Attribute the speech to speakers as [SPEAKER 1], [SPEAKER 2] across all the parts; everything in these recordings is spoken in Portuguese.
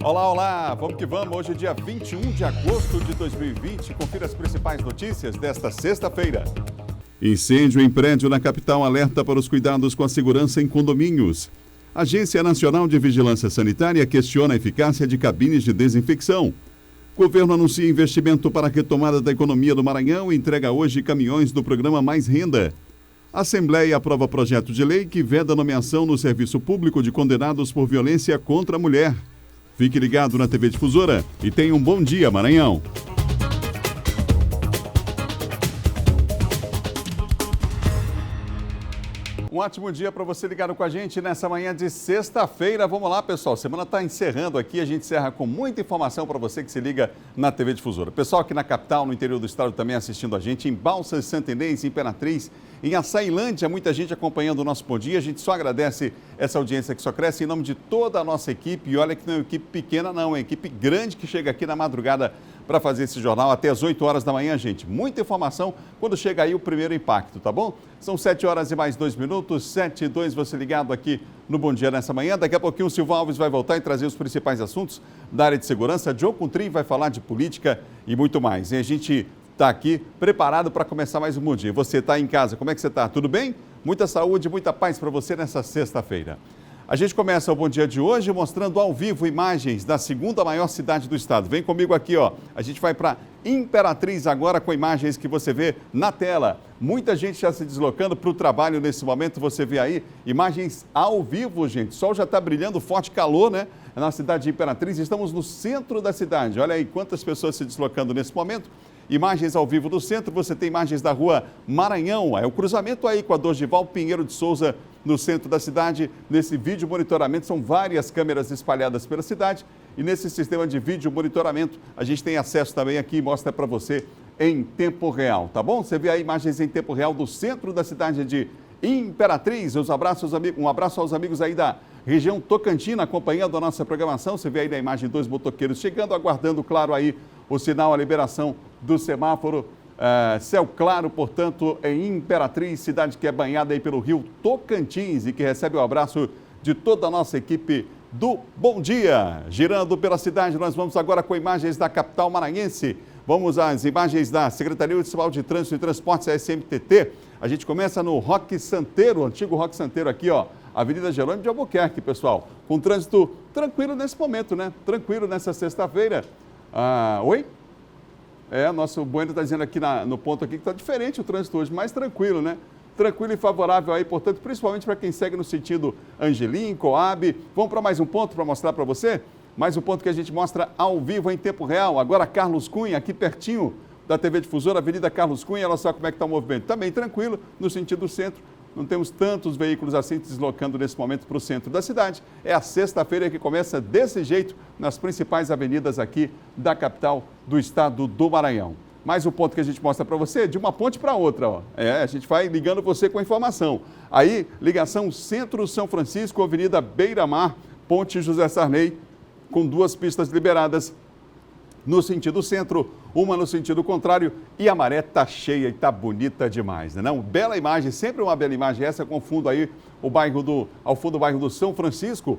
[SPEAKER 1] Olá, olá, vamos que vamos. Hoje é dia 21 de agosto de 2020. Confira as principais notícias desta sexta-feira. Incêndio em prédio na capital alerta para os cuidados com a segurança em condomínios. Agência Nacional de Vigilância Sanitária questiona a eficácia de cabines de desinfecção. Governo anuncia investimento para a retomada da economia do Maranhão e entrega hoje caminhões do programa Mais Renda. A Assembleia aprova projeto de lei que veda a nomeação no serviço público de condenados por violência contra a mulher. Fique ligado na TV Difusora e tenha um bom dia, Maranhão. Um ótimo dia para você ligado com a gente nessa manhã de sexta-feira. Vamos lá, pessoal. Semana está encerrando aqui. A gente encerra com muita informação para você que se liga na TV Difusora. Pessoal aqui na capital, no interior do estado também assistindo a gente, em Balsas, Santa Inês, Imperatriz, em Açailândia, muita gente acompanhando o nosso Bom Dia. A gente só agradece essa audiência que só cresce em nome de toda a nossa equipe. E olha que não é uma equipe pequena, não. É uma equipe grande que chega aqui na madrugada para fazer esse jornal até as 8 horas da manhã, gente. Muita informação quando chega aí o primeiro impacto, tá bom? São 7 horas e mais 2 minutos, 7 e 2, você ligado aqui no Bom Dia nessa manhã. Daqui a pouquinho o Silvio Alves vai voltar e trazer os principais assuntos da área de segurança. John Contrim vai falar de política e muito mais. E a gente está aqui preparado para começar mais um Bom Dia. Você está em casa, como é que você está? Tudo bem? Muita saúde, muita paz para você nessa sexta-feira. A gente começa o Bom Dia de hoje mostrando ao vivo imagens da segunda maior cidade do estado. Vem comigo aqui, ó. A gente vai para Imperatriz agora com imagens que você vê na tela. Muita gente já se deslocando para o trabalho nesse momento. Você vê aí imagens ao vivo, gente. O sol já está brilhando, forte calor, né? Na cidade de Imperatriz. Estamos no centro da cidade. Olha aí quantas pessoas se deslocando nesse momento. Imagens ao vivo do centro, você tem imagens da rua Maranhão, é o cruzamento aí com a Dorival Pinheiro de Souza, no centro da cidade. Nesse vídeo monitoramento, são várias câmeras espalhadas pela cidade e nesse sistema de vídeo monitoramento, a gente tem acesso também aqui, mostra para você em tempo real, tá bom? Você vê aí imagens em tempo real do centro da cidade de Imperatriz. Um abraço aos amigos aí da região Tocantina acompanhando a nossa programação. Você vê aí na imagem dois motoqueiros chegando, aguardando, claro, aí o sinal, a liberação do semáforo. Céu claro, portanto, em Imperatriz, cidade que é banhada aí pelo rio Tocantins e que recebe o abraço de toda a nossa equipe do Bom Dia. Girando pela cidade, nós vamos agora com imagens da capital maranhense. Vamos às imagens da Secretaria Municipal de Trânsito e Transportes, a SMTT. A gente começa no Roque Santeiro, antigo Roque Santeiro aqui, ó, Avenida Jerônimo de Albuquerque, pessoal. Com trânsito tranquilo nesse momento, né? Tranquilo nessa sexta-feira. Oi? Nosso Bueno está dizendo aqui no ponto aqui que está diferente o trânsito hoje, mais tranquilo, né? Tranquilo e favorável aí, portanto, principalmente para quem segue no sentido Angelim, Coab. Vamos para mais um ponto para mostrar para você? Mais um ponto que a gente mostra ao vivo em tempo real. Agora Carlos Cunha, aqui pertinho da TV Difusora, Avenida Carlos Cunha. Olha só como é que está o movimento. Também tranquilo, no sentido centro. Não temos tantos veículos assim se deslocando nesse momento para o centro da cidade. É a sexta-feira que começa desse jeito nas principais avenidas aqui da capital do estado do Maranhão. Mais um ponto que a gente mostra para você, de uma ponte para outra, ó. A gente vai ligando você com a informação. Aí, ligação Centro São Francisco, Avenida Beira Mar, Ponte José Sarney, com 2 pistas liberadas no sentido centro, uma no sentido contrário, e a maré está cheia e está bonita demais, né? Não? Bela imagem, sempre uma bela imagem essa, com fundo aí ao fundo do bairro do São Francisco.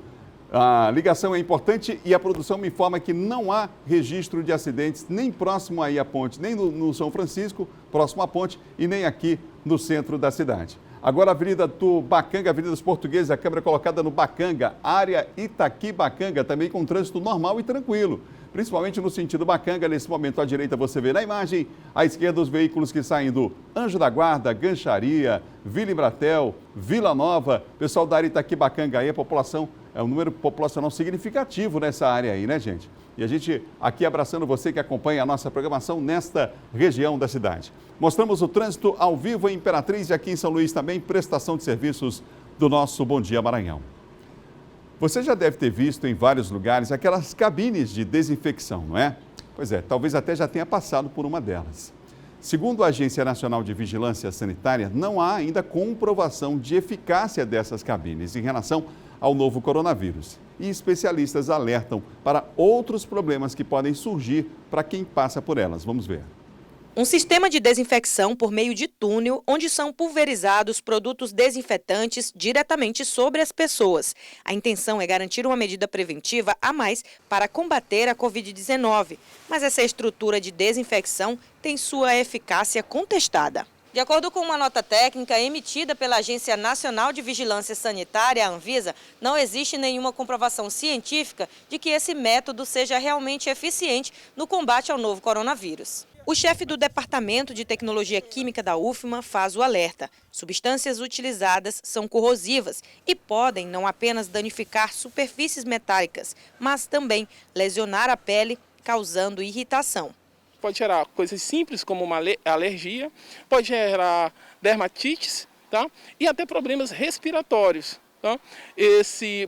[SPEAKER 1] A ligação é importante e a produção me informa que não há registro de acidentes nem próximo aí à ponte, nem no São Francisco, próximo à ponte, e nem aqui no centro da cidade. Agora a Avenida do Bacanga, Avenida dos Portugueses, a câmera colocada no Bacanga, área Itaqui-Bacanga, também com trânsito normal e tranquilo. Principalmente no sentido Bacanga, nesse momento à direita você vê na imagem, à esquerda os veículos que saem do Anjo da Guarda, Gancharia, Vila Embratel, Vila Nova, pessoal da área Itaqui-Bacanga aí, a população, é um número populacional significativo nessa área aí, né, gente? E a gente aqui abraçando você que acompanha a nossa programação nesta região da cidade. Mostramos o trânsito ao vivo em Imperatriz e aqui em São Luís também, prestação de serviços do nosso Bom Dia Maranhão. Você já deve ter visto em vários lugares aquelas cabines de desinfecção, não é? Pois é, talvez até já tenha passado por uma delas. Segundo a Agência Nacional de Vigilância Sanitária, não há ainda comprovação de eficácia dessas cabines em relação ao novo coronavírus. E especialistas alertam para outros problemas que podem surgir para quem passa por elas. Vamos ver.
[SPEAKER 2] Um sistema de desinfecção por meio de túnel, onde são pulverizados produtos desinfetantes diretamente sobre as pessoas. A intenção é garantir uma medida preventiva a mais para combater a Covid-19, mas essa estrutura de desinfecção tem sua eficácia contestada. De acordo com uma nota técnica emitida pela Agência Nacional de Vigilância Sanitária, a Anvisa, não existe nenhuma comprovação científica de que esse método seja realmente eficiente no combate ao novo coronavírus. O chefe do Departamento de Tecnologia Química da UFMA faz o alerta. Substâncias utilizadas são corrosivas e podem não apenas danificar superfícies metálicas, mas também lesionar a pele, causando irritação.
[SPEAKER 3] Pode gerar coisas simples como uma alergia, pode gerar dermatites, tá? E até problemas respiratórios. Tá?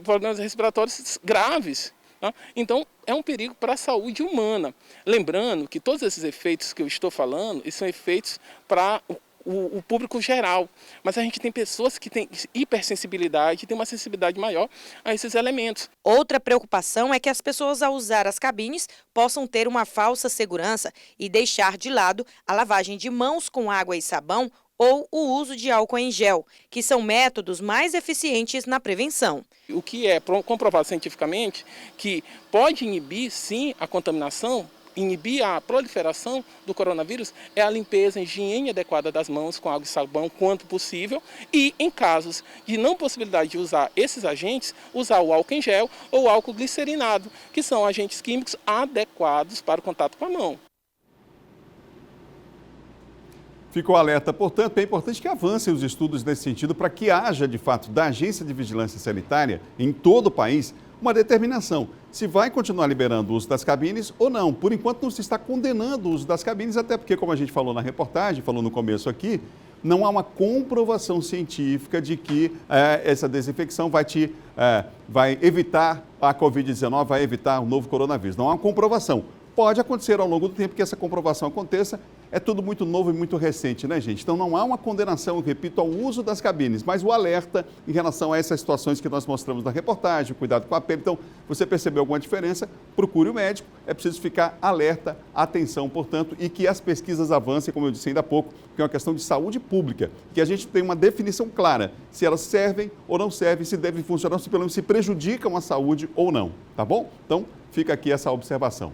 [SPEAKER 3] Problemas respiratórios graves. Tá? Então, é um perigo para a saúde humana. Lembrando que todos esses efeitos que eu estou falando, são efeitos para o público geral. Mas a gente tem pessoas que têm hipersensibilidade, têm uma sensibilidade maior a esses elementos.
[SPEAKER 2] Outra preocupação é que as pessoas, ao usar as cabines, possam ter uma falsa segurança e deixar de lado a lavagem de mãos com água e sabão ou o uso de álcool em gel, que são métodos mais eficientes na prevenção.
[SPEAKER 3] O que é comprovado cientificamente que pode inibir, sim, a contaminação, inibir a proliferação do coronavírus é a limpeza, a higiene adequada das mãos com água e sabão quanto possível e, em casos de não possibilidade de usar esses agentes, usar o álcool em gel ou álcool glicerinado, que são agentes químicos adequados para o contato com a mão.
[SPEAKER 1] Ficou alerta, portanto, é importante que avancem os estudos nesse sentido para que haja, de fato, da Agência de Vigilância Sanitária, em todo o país, uma determinação se vai continuar liberando o uso das cabines ou não. Por enquanto não se está condenando o uso das cabines, até porque, como a gente falou na reportagem, falou no começo aqui, não há uma comprovação científica de que essa desinfecção vai evitar a Covid-19, vai evitar o novo coronavírus. Não há uma comprovação. Pode acontecer ao longo do tempo que essa comprovação aconteça. É tudo muito novo e muito recente, né, gente? Então não há uma condenação, eu repito, ao uso das cabines, mas o alerta em relação a essas situações que nós mostramos na reportagem, cuidado com a pele. Então, você percebeu alguma diferença, procure o médico. É preciso ficar alerta, atenção, portanto, e que as pesquisas avancem, como eu disse ainda há pouco, porque é uma questão de saúde pública, que a gente tem uma definição clara, se elas servem ou não servem, se devem funcionar, se pelo menos se prejudicam a saúde ou não, tá bom? Então, fica aqui essa observação.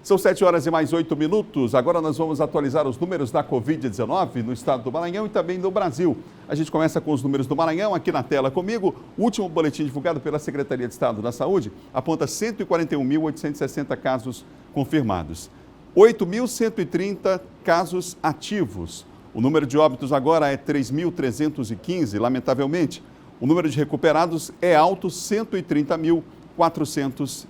[SPEAKER 1] São 7 horas e mais 8 minutos. Agora nós vamos atualizar os números da Covid-19 no estado do Maranhão e também no Brasil. A gente começa com os números do Maranhão, aqui na tela comigo. O último boletim divulgado pela Secretaria de Estado da Saúde aponta 141.860 casos confirmados. 8.130 casos ativos. O número de óbitos agora é 3.315, lamentavelmente. O número de recuperados é alto, 130.415.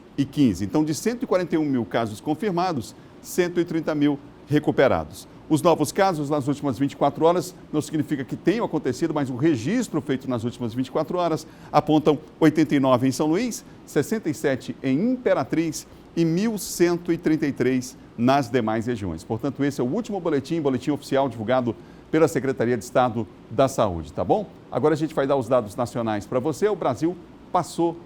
[SPEAKER 1] Então, de 141 mil casos confirmados, 130 mil recuperados. Os novos casos nas últimas 24 horas não significa que tenham acontecido, mas o registro feito nas últimas 24 horas apontam 89 em São Luís, 67 em Imperatriz e 1.133 nas demais regiões. Portanto, esse é o último boletim oficial divulgado pela Secretaria de Estado da Saúde, tá bom? Agora a gente vai dar os dados nacionais para você. O Brasil passou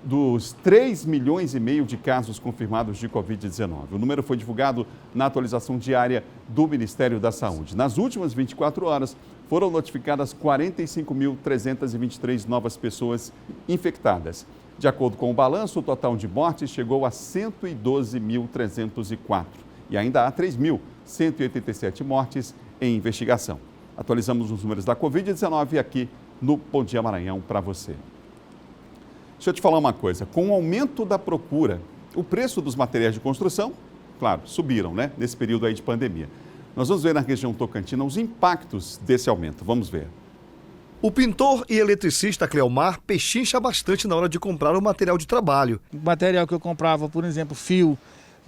[SPEAKER 1] dos 3,5 milhões de casos confirmados de Covid-19. O número foi divulgado na atualização diária do Ministério da Saúde. Nas últimas 24 horas, foram notificadas 45.323 novas pessoas infectadas. De acordo com o balanço, o total de mortes chegou a 112.304. E ainda há 3.187 mortes em investigação. Atualizamos os números da Covid-19 aqui no Bom Dia Maranhão para você. Deixa eu te falar uma coisa, com o aumento da procura, o preço dos materiais de construção, claro, subiram, né, nesse período aí de pandemia. Nós vamos ver na região tocantina os impactos desse aumento, vamos ver.
[SPEAKER 4] O pintor e eletricista Cleomar pechincha bastante na hora de comprar o material de trabalho.
[SPEAKER 5] O material que eu comprava, por exemplo, fio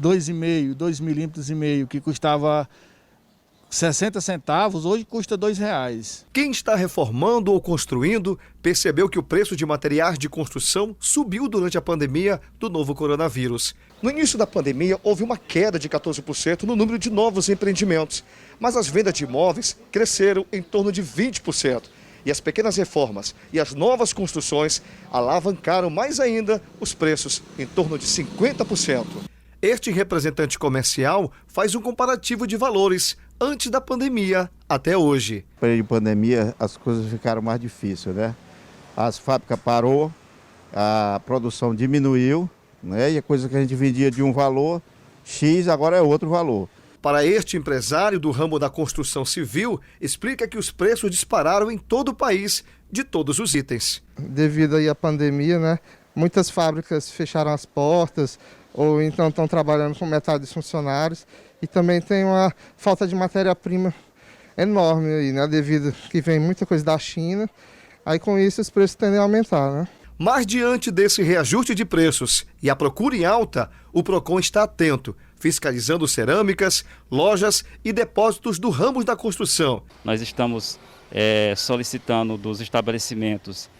[SPEAKER 5] 2,5 milímetros, que custava 60 centavos, hoje custa R$2.
[SPEAKER 4] Quem está reformando ou construindo percebeu que o preço de materiais de construção subiu durante a pandemia do novo coronavírus. No início da pandemia, houve uma queda de 14% no número de novos empreendimentos, mas as vendas de imóveis cresceram em torno de 20%. E as pequenas reformas e as novas construções alavancaram mais ainda os preços, em torno de 50%. Este representante comercial faz um comparativo de valores antes da pandemia até hoje.
[SPEAKER 6] No período de pandemia, as coisas ficaram mais difíceis, né? As fábricas parou, a produção diminuiu, né? E a coisa que a gente vendia de um valor X agora é outro valor.
[SPEAKER 4] Para este empresário do ramo da construção civil, explica que os preços dispararam em todo o país de todos os itens.
[SPEAKER 7] Devido aí à pandemia, né? Muitas fábricas fecharam as portas ou então estão trabalhando com metade dos funcionários e também tem uma falta de matéria-prima enorme aí, né? Devido que vem muita coisa da China, aí com isso os preços tendem a aumentar, né?
[SPEAKER 4] Mas diante desse reajuste de preços e a procura em alta, o PROCON está atento, fiscalizando cerâmicas, lojas e depósitos do ramo da construção.
[SPEAKER 8] Nós estamos solicitando dos estabelecimentos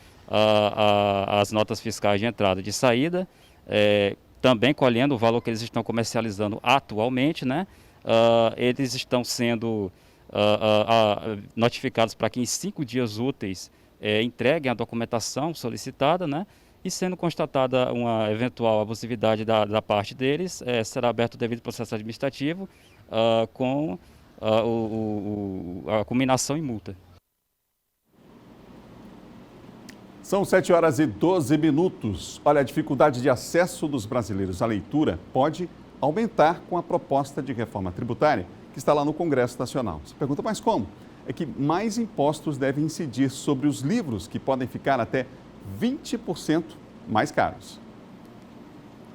[SPEAKER 8] as notas fiscais de entrada e de saída, também colhendo o valor que eles estão comercializando atualmente, né? Eles estão sendo notificados para que em 5 dias úteis entreguem a documentação solicitada, né? E sendo constatada uma eventual abusividade da parte deles, será aberto o devido processo administrativo com a culminação em multa.
[SPEAKER 1] São 7h12. Olha, a dificuldade de acesso dos brasileiros à leitura pode aumentar com a proposta de reforma tributária que está lá no Congresso Nacional. Você pergunta, mas como? É que mais impostos devem incidir sobre os livros, que podem ficar até 20% mais caros.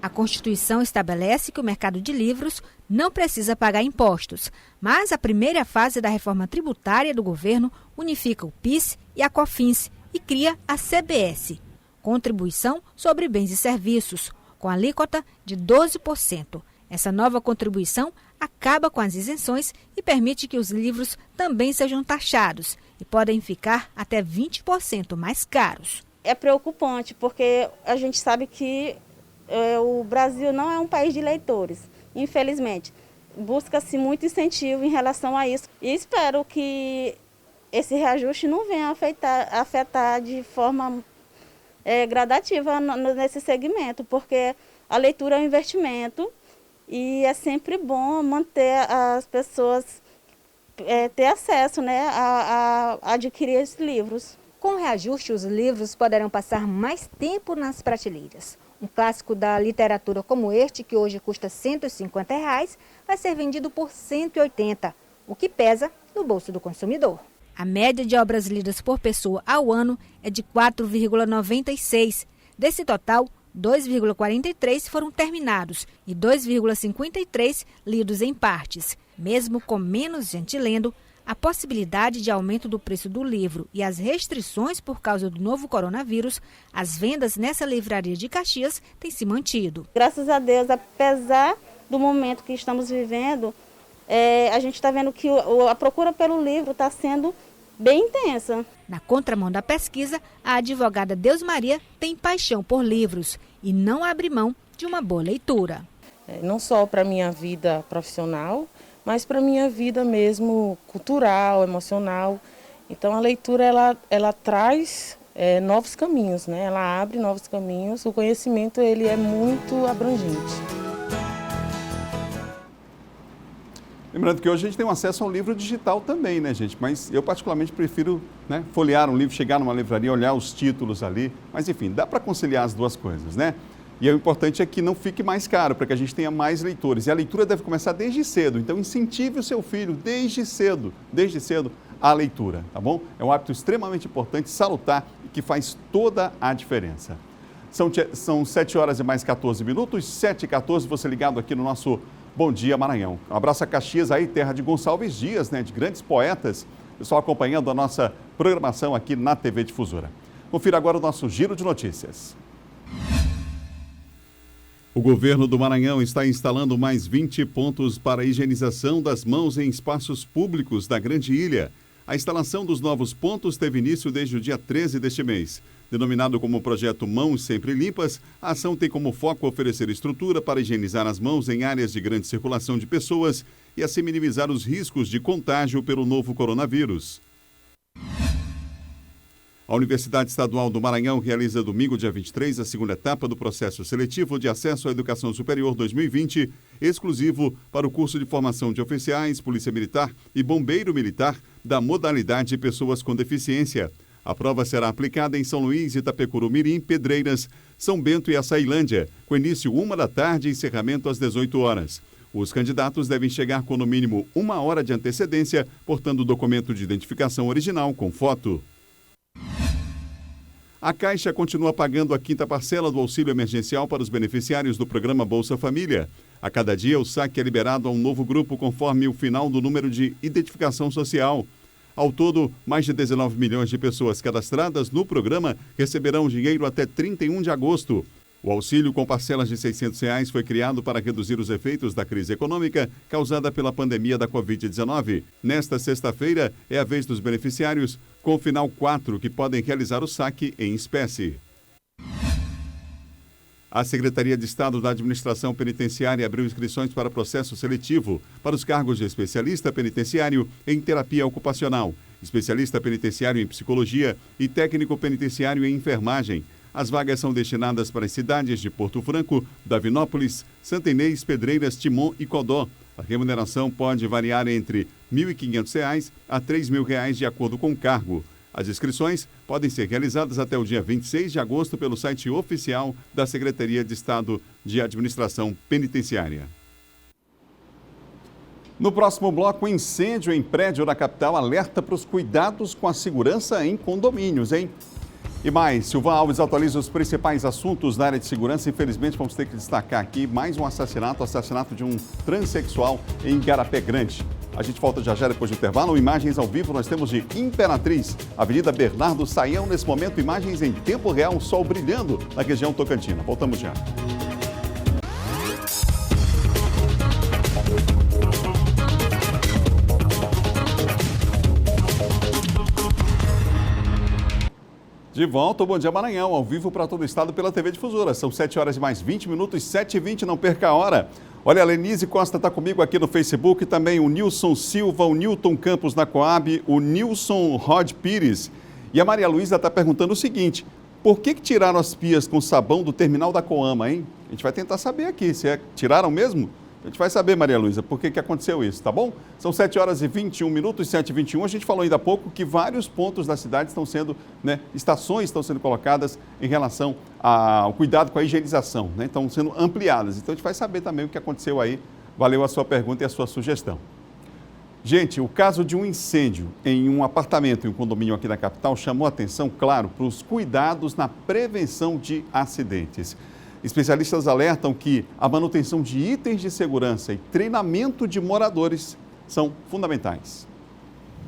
[SPEAKER 9] A Constituição estabelece que o mercado de livros não precisa pagar impostos, mas a primeira fase da reforma tributária do governo unifica o PIS e a COFINS e cria a CBS, Contribuição sobre Bens e Serviços, com alíquota de 12%. Essa nova contribuição acaba com as isenções e permite que os livros também sejam taxados e podem ficar até 20% mais caros.
[SPEAKER 10] É preocupante porque a gente sabe que o Brasil não é um país de leitores, infelizmente. Busca-se muito incentivo em relação a isso e espero que esse reajuste não venha afetar de forma gradativa nesse segmento, porque a leitura é um investimento e é sempre bom manter as pessoas, ter acesso, né, a adquirir esses livros.
[SPEAKER 9] Com o reajuste, os livros poderão passar mais tempo nas prateleiras. Um clássico da literatura como este, que hoje custa R$ 150, vai ser vendido por R$ 180, o que pesa no bolso do consumidor. A média de obras lidas por pessoa ao ano é de 4,96. Desse total, 2,43 foram terminados e 2,53 lidos em partes. Mesmo com menos gente lendo, a possibilidade de aumento do preço do livro e as restrições por causa do novo coronavírus, as vendas nessa livraria de Caxias têm se mantido.
[SPEAKER 10] Graças a Deus, apesar do momento que estamos vivendo, a gente está vendo que a procura pelo livro está sendo bem intensa.
[SPEAKER 9] Na contramão da pesquisa, a advogada Deus Maria tem paixão por livros e não abre mão de uma boa leitura.
[SPEAKER 11] Não só para a minha vida profissional, mas para a minha vida mesmo cultural, emocional. Então a leitura ela traz novos caminhos, né? Ela abre novos caminhos, o conhecimento ele é muito abrangente.
[SPEAKER 1] Lembrando que hoje a gente tem um acesso ao livro digital também, né, gente? Mas eu particularmente prefiro, né, folhear um livro, chegar numa livraria, olhar os títulos ali. Mas enfim, dá para conciliar as duas coisas, né? E o importante é que não fique mais caro, para que a gente tenha mais leitores. E a leitura deve começar desde cedo, então incentive o seu filho desde cedo a leitura, tá bom? É um hábito extremamente importante, salutar e que faz toda a diferença. São 7h14, 7h14, você ligado aqui no nosso Bom Dia Maranhão. Um abraço a Caxias aí, terra de Gonçalves Dias, né, de grandes poetas. Pessoal acompanhando a nossa programação aqui na TV Difusora. Confira agora o nosso giro de notícias. O governo do Maranhão está instalando mais 20 pontos para a higienização das mãos em espaços públicos da Grande Ilha. A instalação dos novos pontos teve início desde o dia 13 deste mês. Denominado como projeto Mãos Sempre Limpas, a ação tem como foco oferecer estrutura para higienizar as mãos em áreas de grande circulação de pessoas e assim minimizar os riscos de contágio pelo novo coronavírus. A Universidade Estadual do Maranhão realiza domingo, dia 23, a segunda etapa do processo seletivo de acesso à educação superior 2020, exclusivo para o curso de formação de oficiais, Polícia Militar e Bombeiro Militar da modalidade Pessoas com Deficiência. A prova será aplicada em São Luís, Itapecuru-Mirim, Pedreiras, São Bento e Açailândia, com início 1 da tarde e encerramento às 18 horas. Os candidatos devem chegar com no mínimo 1 hora de antecedência, portando documento de identificação original com foto. A Caixa continua pagando a 5ª parcela do auxílio emergencial para os beneficiários do programa Bolsa Família. A cada dia, o saque é liberado a um novo grupo conforme o final do número de identificação social. Ao todo, mais de 19 milhões de pessoas cadastradas no programa receberão dinheiro até 31 de agosto. O auxílio com parcelas de R$ 600 foi criado para reduzir os efeitos da crise econômica causada pela pandemia da Covid-19. Nesta sexta-feira, é a vez dos beneficiários com o final 4 que podem realizar o saque em espécie. A Secretaria de Estado da Administração Penitenciária abriu inscrições para processo seletivo para os cargos de especialista penitenciário em terapia ocupacional, especialista penitenciário em psicologia e técnico penitenciário em enfermagem. As vagas são destinadas para as cidades de Porto Franco, Davinópolis, Santa Inês, Pedreiras, Timon e Codó. A remuneração pode variar entre R$ 1.500 a R$ 3.000 de acordo com o cargo. As inscrições podem ser realizadas até o dia 26 de agosto pelo site oficial da Secretaria de Estado de Administração Penitenciária. No próximo bloco, incêndio em prédio da capital alerta para os cuidados com a segurança em condomínios, hein? E mais, Silvan Alves atualiza os principais assuntos da área de segurança. Infelizmente, vamos ter que destacar aqui mais um assassinato de um transexual em Igarapé Grande. A gente volta já depois do intervalo. Imagens ao vivo nós temos de Imperatriz, Avenida Bernardo Saião. Nesse momento, imagens em tempo real, o sol brilhando na região tocantina. Voltamos já. De volta, o Bom Dia Maranhão, ao vivo para todo o estado pela TV Difusora. São 7 horas e mais 20 minutos, 7h20, não perca a hora. Olha, a Lenise Costa está comigo aqui no Facebook, também o Nilson Silva, o Newton Campos na Coab, o Nilson Rod Pires. E a Maria Luísa está perguntando o seguinte: por que tiraram as pias com sabão do terminal da Coama, hein? A gente vai tentar saber aqui, tiraram mesmo? A gente vai saber, Maria Luísa, por que aconteceu isso, tá bom? São 7 horas e 21 minutos, 7h21. A gente falou ainda há pouco que vários pontos da cidade estão sendo, estações estão sendo colocadas em relação ao cuidado com a higienização, estão sendo ampliadas. Então a gente vai saber também o que aconteceu aí. Valeu a sua pergunta e a sua sugestão. Gente, o caso de um incêndio em um apartamento em um condomínio aqui na capital chamou a atenção, claro, para os cuidados na prevenção de acidentes. Especialistas alertam que a manutenção de itens de segurança e treinamento de moradores são fundamentais.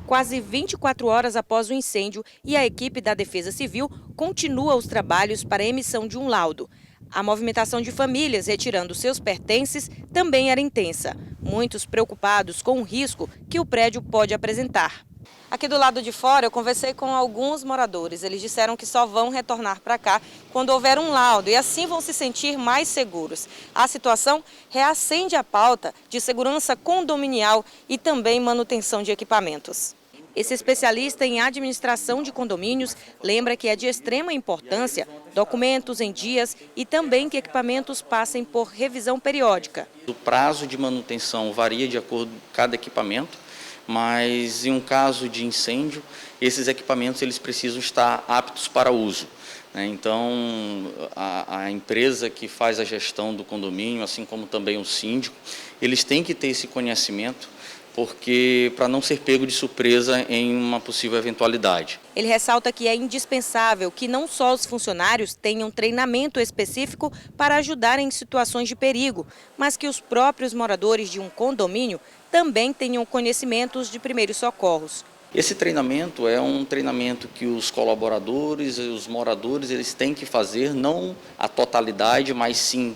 [SPEAKER 2] Quase 24 horas após o incêndio e a equipe da Defesa Civil continua os trabalhos para a emissão de um laudo. A movimentação de famílias retirando seus pertences também era intensa. Muitos preocupados com o risco que o prédio pode apresentar. Aqui do lado de fora eu conversei com alguns moradores. Eles disseram que só vão retornar para cá quando houver um laudo e assim vão se sentir mais seguros. A situação reacende a pauta de segurança condominial e também manutenção de equipamentos. Esse especialista em administração de condomínios lembra que é de extrema importância documentos em dias e também que equipamentos passem por revisão periódica.
[SPEAKER 12] O prazo de manutenção varia de acordo com cada equipamento, mas em um caso de incêndio, esses equipamentos eles precisam estar aptos para uso. Então, a empresa que faz a gestão do condomínio, assim como também o síndico, eles têm que ter esse conhecimento, porque para não ser pego de surpresa em uma possível eventualidade.
[SPEAKER 2] Ele ressalta que é indispensável que não só os funcionários tenham treinamento específico para ajudar em situações de perigo, mas que os próprios moradores de um condomínio também tenham conhecimentos de primeiros socorros.
[SPEAKER 12] Esse treinamento é um treinamento que os colaboradores e os moradores eles têm que fazer, não a totalidade, mas sim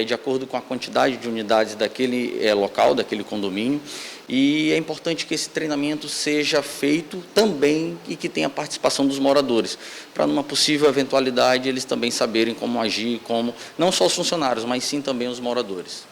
[SPEAKER 12] de acordo com a quantidade de unidades daquele local, daquele condomínio. E é importante que esse treinamento seja feito também e que tenha participação dos moradores, para numa possível eventualidade eles também saberem como agir, como não só os funcionários, mas sim também os moradores.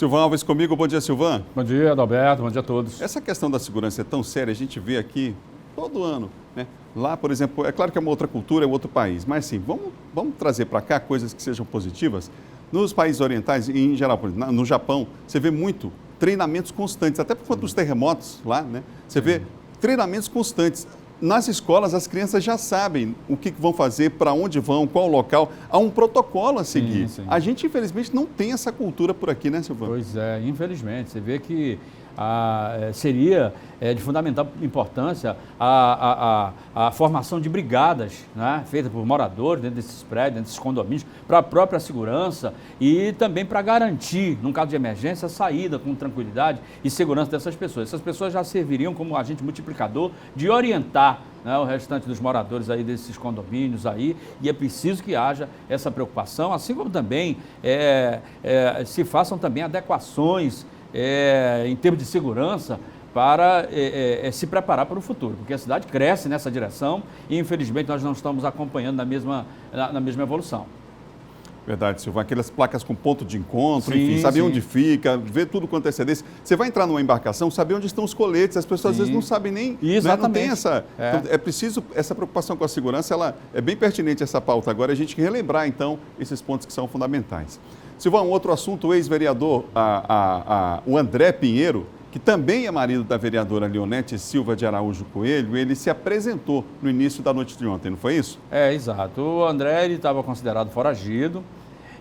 [SPEAKER 1] Silvan Alves comigo, bom dia, Silvan.
[SPEAKER 13] Bom dia, Adalberto, bom dia a todos.
[SPEAKER 1] Essa questão da segurança é tão séria, a gente vê aqui todo ano, né? Lá, por exemplo, é claro que é uma outra cultura, é outro país, mas sim, vamos trazer para cá coisas que sejam positivas. Nos países orientais, em geral, no Japão, você vê muito treinamentos constantes, até por conta dos terremotos lá, né? Você vê treinamentos constantes. Nas escolas, as crianças já sabem o que vão fazer, para onde vão, qual o local. Há um protocolo a seguir.
[SPEAKER 13] Sim.
[SPEAKER 1] A gente, infelizmente, não tem essa cultura por aqui, né, Silvano?
[SPEAKER 13] Pois é, infelizmente. Você vê que seria de fundamental importância a formação de brigadas, né, feita por moradores dentro desses prédios, dentro desses condomínios, para a própria segurança e também para garantir, num caso de emergência, a saída com tranquilidade e segurança dessas pessoas. Essas pessoas já serviriam como agente multiplicador de orientar, né, o restante dos moradores aí desses condomínios aí, e é preciso que haja essa preocupação, assim como também se façam também adequações em termos de segurança para se preparar para o futuro, porque a cidade cresce nessa direção e infelizmente nós não estamos acompanhando na mesma evolução.
[SPEAKER 1] Verdade, Silvão. Aquelas placas com ponto de encontro,
[SPEAKER 13] Sim,
[SPEAKER 1] enfim, saber
[SPEAKER 13] sim.
[SPEAKER 1] onde fica, ver tudo com antecedência. Você vai entrar numa embarcação, saber onde estão os coletes, as pessoas às vezes não sabem nem, né, não tem essa... Então, é preciso, essa preocupação com a segurança, ela é bem pertinente essa pauta agora, a gente tem que relembrar então esses pontos que são fundamentais. Silvão, outro assunto, o ex-vereador, o André Pinheiro, que também é marido da vereadora Leonete Silva de Araújo Coelho, ele se apresentou no início da noite de ontem, não foi isso?
[SPEAKER 13] É, exato. O André estava considerado foragido,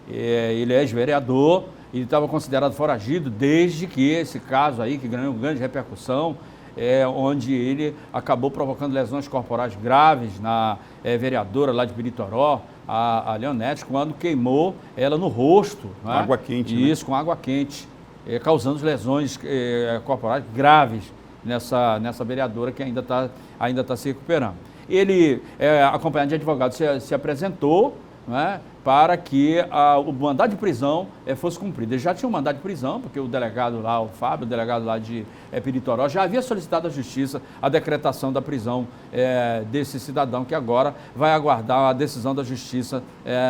[SPEAKER 13] ele é ex-vereador, ele estava considerado foragido desde que esse caso aí, que ganhou grande repercussão, onde ele acabou provocando lesões corporais graves na vereadora lá de Piritoró, a Leonete, quando queimou ela no rosto. Né?
[SPEAKER 1] Água quente,
[SPEAKER 13] Isso, com água quente, causando lesões corporais graves nessa vereadora que ainda tá se recuperando. Ele, acompanhado de advogado, se apresentou, né, para que o mandado de prisão fosse cumprido. Ele já tinha um mandado de prisão, porque o delegado lá, o Fábio, o delegado lá de Piritoró, já havia solicitado à Justiça a decretação da prisão desse cidadão, que agora vai aguardar a decisão da Justiça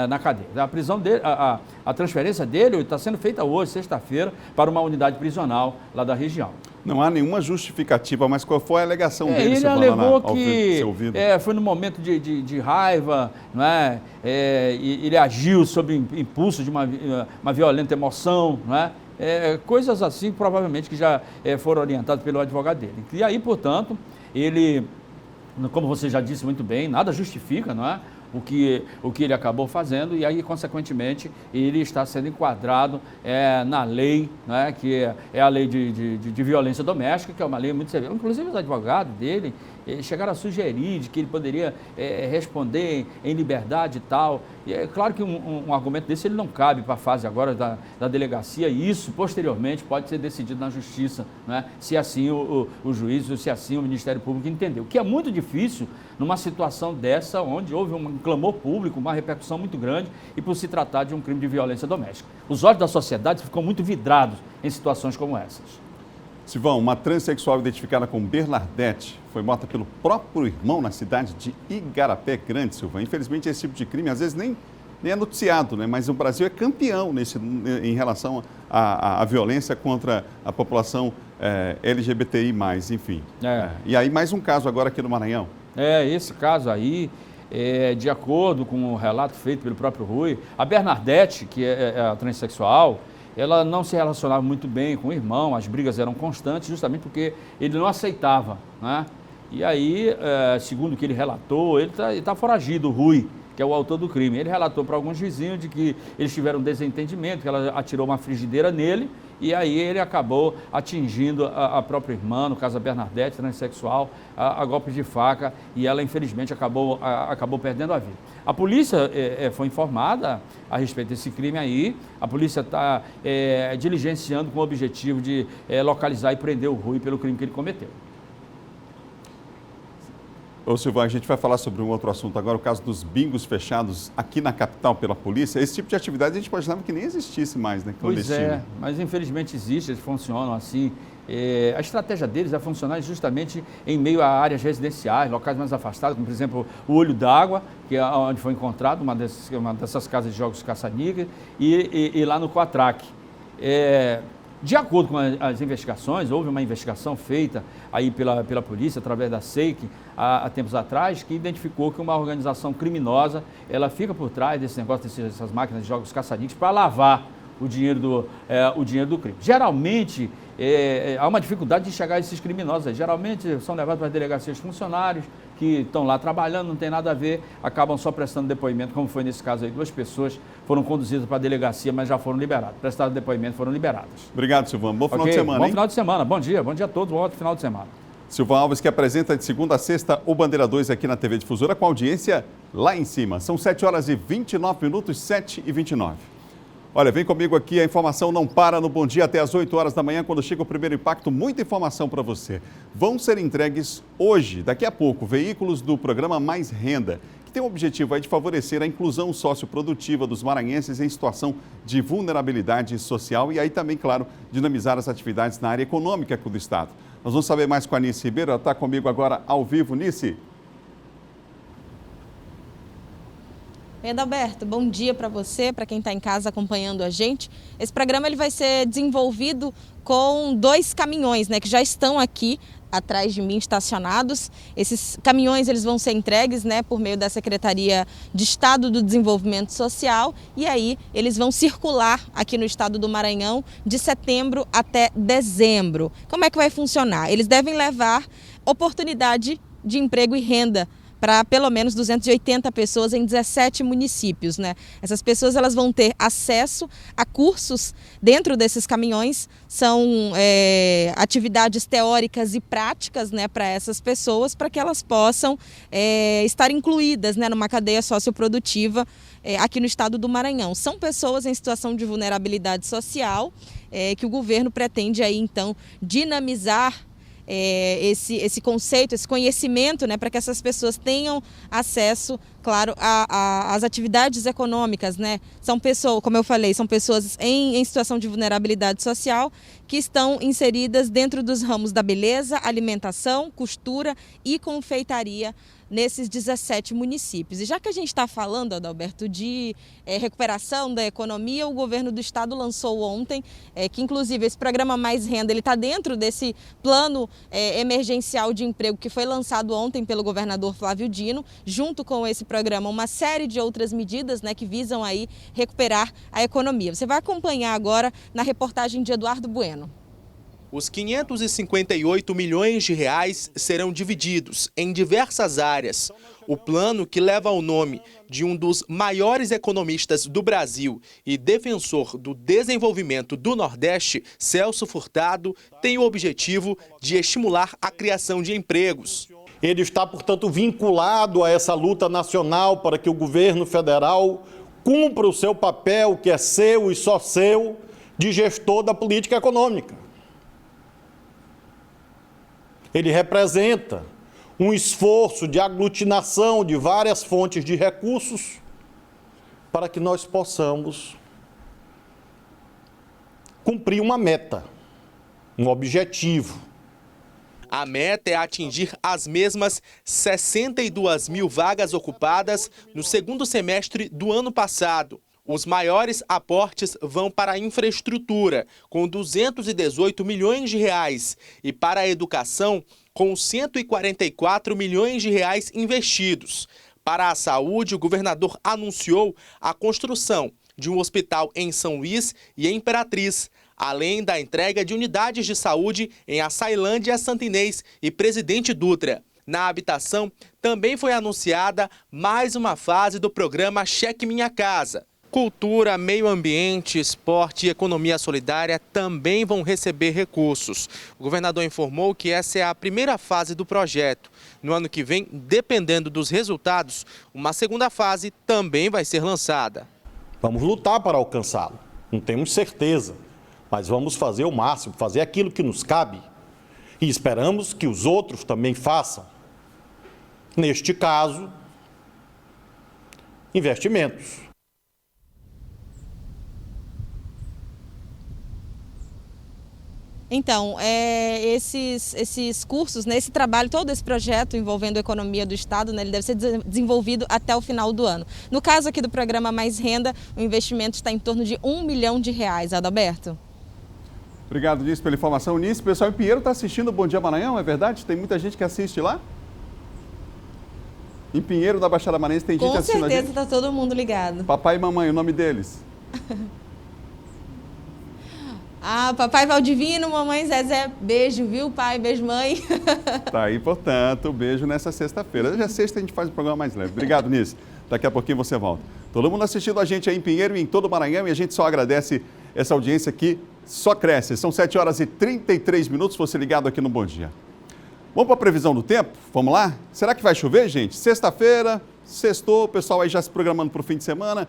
[SPEAKER 13] na cadeia. A prisão dele, a transferência dele está sendo feita hoje, sexta-feira, para uma unidade prisional lá da região.
[SPEAKER 1] Não há nenhuma justificativa, mas qual foi a alegação dele?
[SPEAKER 13] Ele alegou que
[SPEAKER 1] foi
[SPEAKER 13] no momento de raiva, não é? Ele agiu sob impulso de uma violenta emoção, não é? Coisas assim, provavelmente, que já foram orientadas pelo advogado dele. E aí, portanto, ele, como você já disse muito bem, nada justifica, não é? O que ele acabou fazendo, e aí, consequentemente, ele está sendo enquadrado na lei, né, que é a lei de violência doméstica, que é uma lei muito severa. Inclusive, os advogados dele chegaram a sugerir de que ele poderia responder em liberdade e tal. E é claro que um argumento desse ele não cabe para a fase agora da delegacia, e isso, posteriormente, pode ser decidido na Justiça, né, se assim o juiz, ou se assim o Ministério Público entender. O que é muito difícil numa situação dessa, onde houve um clamor público, uma repercussão muito grande, e por se tratar de um crime de violência doméstica. Os olhos da sociedade ficam muito vidrados em situações como essas.
[SPEAKER 1] Silvão, uma transexual identificada como Bernardete foi morta pelo próprio irmão na cidade de Igarapé Grande, Silvão. Infelizmente, esse tipo de crime, às vezes, nem é noticiado, né? Mas o Brasil é campeão em relação à violência contra a população LGBTI+, enfim. E aí, mais um caso agora aqui no Maranhão.
[SPEAKER 13] Esse caso aí, de acordo com o relato feito pelo próprio Rui, a Bernardete, que é a transexual, ela não se relacionava muito bem com o irmão, as brigas eram constantes, justamente porque ele não aceitava, né? E aí, segundo o que ele relatou, ele tá foragido, o Rui, que é o autor do crime. Ele relatou para alguns vizinhos de que eles tiveram um desentendimento, que ela atirou uma frigideira nele, e aí ele acabou atingindo a própria irmã, no caso a Bernardete, transexual, a golpes de faca, e ela infelizmente acabou perdendo a vida. A polícia foi informada a respeito desse crime aí, a polícia está diligenciando com o objetivo de localizar e prender o Rui pelo crime que ele cometeu.
[SPEAKER 1] Ô Silvão, a gente vai falar sobre um outro assunto agora, o caso dos bingos fechados aqui na capital pela polícia. Esse tipo de atividade a gente imaginava que nem existisse mais, né?
[SPEAKER 13] Pois mas infelizmente existe, eles funcionam assim. A estratégia deles é funcionar justamente em meio a áreas residenciais, locais mais afastados, como por exemplo o Olho d'Água, que é onde foi encontrado uma dessas casas de jogos caça-níquel, e lá no Coatraque. De acordo com as investigações, houve uma investigação feita aí pela polícia, através da SEIC, há tempos atrás, que identificou que uma organização criminosa, ela fica por trás desse negócio, dessas máquinas de jogos caça-níqueis, para lavar o dinheiro do crime. Geralmente, há uma dificuldade de chegar a esses criminosos. Geralmente, são levados para as delegacias funcionários que estão lá trabalhando, não tem nada a ver, acabam só prestando depoimento, como foi nesse caso aí, 2 pessoas foram conduzidas para a delegacia, mas já foram liberadas. Prestaram depoimento, foram liberadas.
[SPEAKER 1] Obrigado, Silvano. Bom final de semana,
[SPEAKER 13] Bom
[SPEAKER 1] hein?
[SPEAKER 13] final de semana. Bom dia a todos. Um ótimo final de semana.
[SPEAKER 1] Silvano Alves, que apresenta de segunda a sexta o Bandeira 2 aqui na TV Difusora, com audiência lá em cima. São 7h29, 7h29. Olha, vem comigo aqui, a informação não para no Bom Dia até às 8 horas da manhã, quando chega o primeiro impacto, muita informação para você. Vão ser entregues hoje, daqui a pouco, veículos do programa Mais Renda, que tem o objetivo aí de favorecer a inclusão socioprodutiva dos maranhenses em situação de vulnerabilidade social e aí também, claro, dinamizar as atividades na área econômica do Estado. Nós vamos saber mais com a Nice Ribeiro, ela está comigo agora ao vivo. Nice.
[SPEAKER 14] Adalberto, bom dia para você, para quem está em casa acompanhando a gente. Esse programa ele vai ser desenvolvido com 2 caminhões, que já estão aqui atrás de mim estacionados. Esses caminhões eles vão ser entregues, por meio da Secretaria de Estado do Desenvolvimento Social e aí eles vão circular aqui no estado do Maranhão de setembro até dezembro. Como é que vai funcionar? Eles devem levar oportunidade de emprego e renda para pelo menos 280 pessoas em 17 municípios, Essas pessoas elas vão ter acesso a cursos dentro desses caminhões, são atividades teóricas e práticas, para essas pessoas, para que elas possam estar incluídas, numa cadeia socioprodutiva aqui no estado do Maranhão. São pessoas em situação de vulnerabilidade social que o governo pretende aí então dinamizar esse conceito, esse conhecimento, para que essas pessoas tenham acesso, claro, às atividades econômicas, São pessoas, como eu falei, são pessoas em situação de vulnerabilidade social que estão inseridas dentro dos ramos da beleza, alimentação, costura e confeitaria nesses 17 municípios. E já que a gente está falando, Adalberto, de recuperação da economia, o governo do estado lançou ontem, que inclusive esse programa Mais Renda, ele está dentro desse plano emergencial de emprego que foi lançado ontem pelo governador Flávio Dino, junto com esse programa, uma série de outras medidas que visam aí recuperar a economia. Você vai acompanhar agora na reportagem de Eduardo Bueno.
[SPEAKER 15] Os 558 milhões de reais serão divididos em diversas áreas. O plano, que leva o nome de um dos maiores economistas do Brasil e defensor do desenvolvimento do Nordeste, Celso Furtado, tem o objetivo de estimular a criação de empregos.
[SPEAKER 16] Ele está, portanto, vinculado a essa luta nacional para que o governo federal cumpra o seu papel, que é seu e só seu, de gestor da política econômica. Ele representa um esforço de aglutinação de várias fontes de recursos para que nós possamos cumprir uma meta, um objetivo.
[SPEAKER 15] A meta é atingir as mesmas 62 mil vagas ocupadas no segundo semestre do ano passado. Os maiores aportes vão para a infraestrutura, com 218 milhões de reais, e para a educação, com 144 milhões de reais investidos. Para a saúde, o governador anunciou a construção de um hospital em São Luís e em Imperatriz, além da entrega de unidades de saúde em Açailândia, Santa Inês e Presidente Dutra. Na habitação, também foi anunciada mais uma fase do programa Cheque Minha Casa. Cultura, meio ambiente, esporte e economia solidária também vão receber recursos. O governador informou que essa é a primeira fase do projeto. No ano que vem, dependendo dos resultados, uma segunda fase também vai ser lançada.
[SPEAKER 16] Vamos lutar para alcançá-lo, não temos certeza, mas vamos fazer o máximo, fazer aquilo que nos cabe e esperamos que os outros também façam. Neste caso, investimentos.
[SPEAKER 14] Então, esses cursos, esse trabalho, todo esse projeto envolvendo a economia do Estado, ele deve ser desenvolvido até o final do ano. No caso aqui do programa Mais Renda, o investimento está em torno de R$1 milhão, Adalberto.
[SPEAKER 1] Obrigado, Nice, pela informação. Nice, o pessoal em Pinheiro está assistindo o Bom Dia Maranhão, é verdade? Tem muita gente que assiste lá? Em Pinheiro, da Baixada Maranhense, tem gente assistindo a gente?
[SPEAKER 14] Com certeza está todo mundo ligado.
[SPEAKER 1] Papai e mamãe, o nome deles?
[SPEAKER 14] Papai Valdivino, mamãe Zezé, beijo, viu, pai? Beijo, mãe.
[SPEAKER 1] Tá aí, portanto, beijo nessa sexta-feira. Já sexta a gente faz um programa mais leve. Obrigado, Nice. Daqui a pouquinho você volta. Todo mundo assistindo a gente aí em Pinheiro e em todo o Maranhão, e a gente só agradece essa audiência que só cresce. São 7 horas e 33 minutos, você ligado aqui no Bom Dia. Vamos para a previsão do tempo? Vamos lá? Será que vai chover, gente? Sexta-feira, sextou, o pessoal aí já se programando para o fim de semana.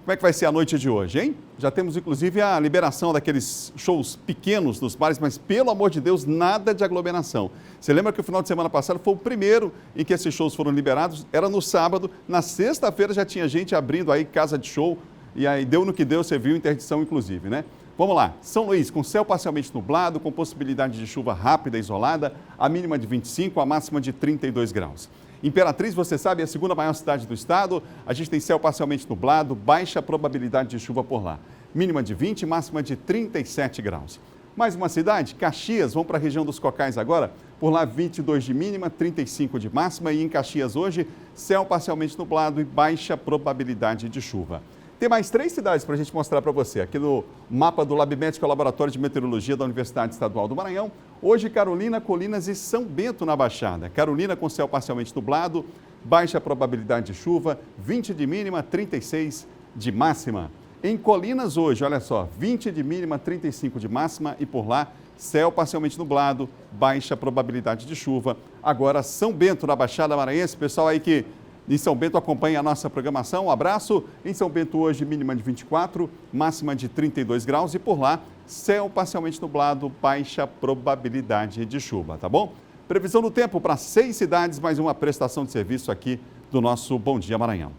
[SPEAKER 1] Como é que vai ser a noite de hoje, hein? Já temos, inclusive, a liberação daqueles shows pequenos nos bares, mas, pelo amor de Deus, nada de aglomeração. Você lembra que o final de semana passado foi o primeiro em que esses shows foram liberados? Era no sábado. Na sexta-feira já tinha gente abrindo aí casa de show. E aí deu no que deu, você viu, interdição, inclusive, né? Vamos lá. São Luís, com céu parcialmente nublado, com possibilidade de chuva rápida e isolada, a mínima de 25, a máxima de 32 graus. Imperatriz, você sabe, é a segunda maior cidade do estado. A gente tem céu parcialmente nublado, baixa probabilidade de chuva por lá. Mínima de 20, máxima de 37 graus. Mais uma cidade, Caxias, vamos para a região dos Cocais agora. Por lá, 22 de mínima, 35 de máxima. E em Caxias hoje, céu parcialmente nublado e baixa probabilidade de chuva. Tem mais 3 cidades para a gente mostrar para você. Aqui no mapa do LabMédica, Laboratório de Meteorologia da Universidade Estadual do Maranhão. Hoje, Carolina, Colinas e São Bento na Baixada. Carolina com céu parcialmente nublado, baixa probabilidade de chuva, 20 de mínima, 36 de máxima. Em Colinas hoje, olha só, 20 de mínima, 35 de máxima e por lá, céu parcialmente nublado, baixa probabilidade de chuva. Agora, São Bento na Baixada Maranhense, pessoal aí que em São Bento acompanha a nossa programação, um abraço. Em São Bento hoje, mínima de 24, máxima de 32 graus e por lá, céu parcialmente nublado, baixa probabilidade de chuva, tá bom? Previsão do tempo para 6 cidades, mais uma prestação de serviço aqui do nosso Bom Dia Maranhão.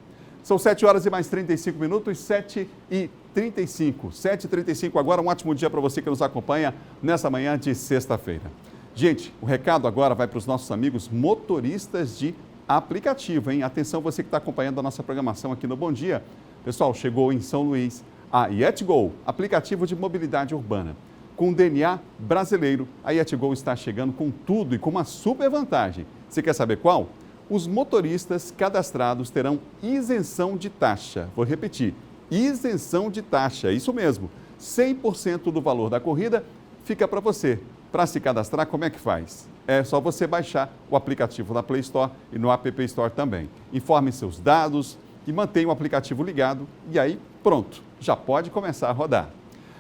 [SPEAKER 1] São 7 horas e mais 35 minutos, 7h35. 7h35 agora, um ótimo dia para você que nos acompanha nessa manhã de sexta-feira. Gente, o recado agora vai para os nossos amigos motoristas de aplicativo, hein? Atenção você que está acompanhando a nossa programação aqui no Bom Dia. Pessoal, chegou em São Luís a YetGo, aplicativo de mobilidade urbana. Com DNA brasileiro, a YetGo está chegando com tudo e com uma super vantagem. Você quer saber qual? Os motoristas cadastrados terão isenção de taxa. Vou repetir, isenção de taxa, isso mesmo. 100% do valor da corrida fica para você. Para se cadastrar, como é que faz? É só você baixar o aplicativo na Play Store e no App Store também. Informe seus dados e mantenha o aplicativo ligado e aí pronto, já pode começar a rodar.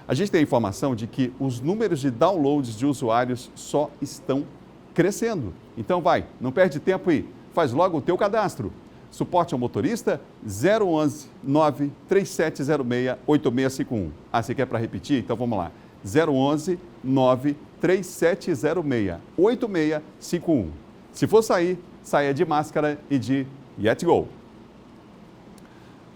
[SPEAKER 1] A gente tem a informação de que os números de downloads de usuários só estão crescendo. Então vai, não perde tempo e faz logo o teu cadastro. Suporte ao motorista 011 93706 8651. Você quer para repetir? Então vamos lá. 011 93706 8651. Se for sair, saia de máscara e de YetGo.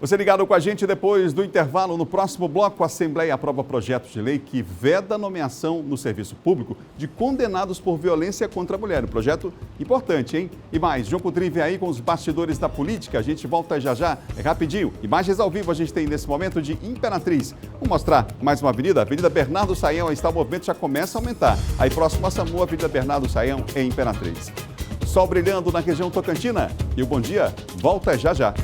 [SPEAKER 1] Você ligado com a gente depois do intervalo, no próximo bloco, a Assembleia aprova projeto de lei que veda a nomeação no serviço público de condenados por violência contra a mulher. Um projeto importante, hein? E mais, João Coutrinho vem aí com os bastidores da política. A gente volta já, é rapidinho. Imagens ao vivo a gente tem nesse momento de Imperatriz. Vamos mostrar mais uma avenida. Avenida Bernardo Saião, aí está o movimento, já começa a aumentar. Aí próximo a SAMU, Avenida Bernardo Saião em Imperatriz. Sol brilhando na região Tocantina. E o Bom Dia volta já.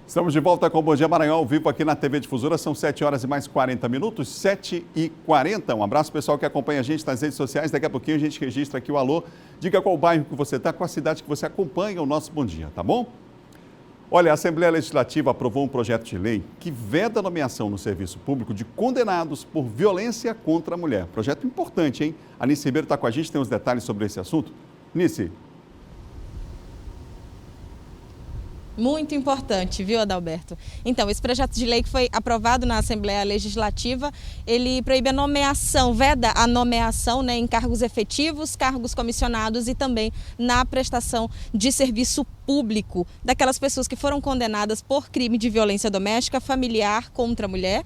[SPEAKER 1] Estamos de volta com o Bom Dia Maranhão, ao vivo aqui na TV Difusora. São 7 horas e mais 40 minutos, 7h40. Um abraço pessoal que acompanha a gente nas redes sociais. Daqui a pouquinho a gente registra aqui o alô. Diga qual bairro que você está, qual a cidade que você acompanha o nosso Bom Dia, tá bom? Olha, a Assembleia Legislativa aprovou um projeto de lei que veda a nomeação no serviço público de condenados por violência contra a mulher. Projeto importante, hein? A Nice Ribeiro está com a gente, tem os detalhes sobre esse assunto. Nice.
[SPEAKER 14] Muito importante, viu, Adalberto? Então, esse projeto de lei que foi aprovado na Assembleia Legislativa, ele proíbe a nomeação, veda a nomeação, né, em cargos efetivos, cargos comissionados e também na prestação de serviço público daquelas pessoas que foram condenadas por crime de violência doméstica, familiar contra a mulher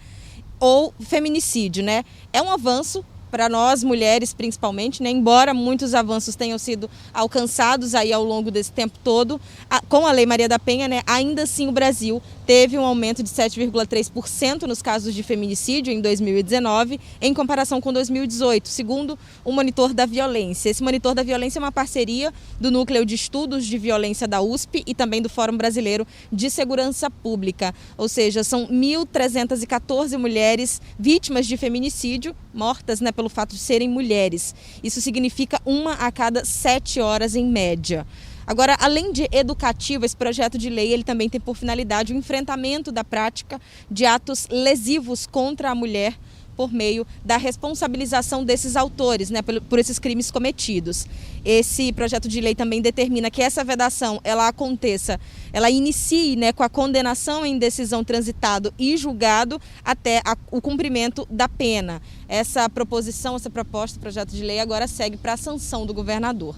[SPEAKER 14] ou feminicídio, né? É um avanço para nós mulheres principalmente, né? Embora muitos avanços tenham sido alcançados aí ao longo desse tempo todo, com a Lei Maria da Penha, né? Ainda assim o Brasil teve um aumento de 7,3% nos casos de feminicídio em 2019, em comparação com 2018, segundo o Monitor da Violência. Esse Monitor da Violência é uma parceria do Núcleo de Estudos de Violência da USP e também do Fórum Brasileiro de Segurança Pública, ou seja, são 1.314 mulheres vítimas de feminicídio, mortas, né, pelo fato de serem mulheres. Isso significa 1 a cada 7 horas em média. Agora, além de educativo, esse projeto de lei ele também tem por finalidade o enfrentamento da prática de atos lesivos contra a mulher por meio da responsabilização desses autores, né, por esses crimes cometidos. Esse projeto de lei também determina que essa vedação ela aconteça, ela inicie, né, com a condenação em decisão transitado e julgado até o cumprimento da pena. Essa proposta, projeto de lei agora segue para a sanção do governador.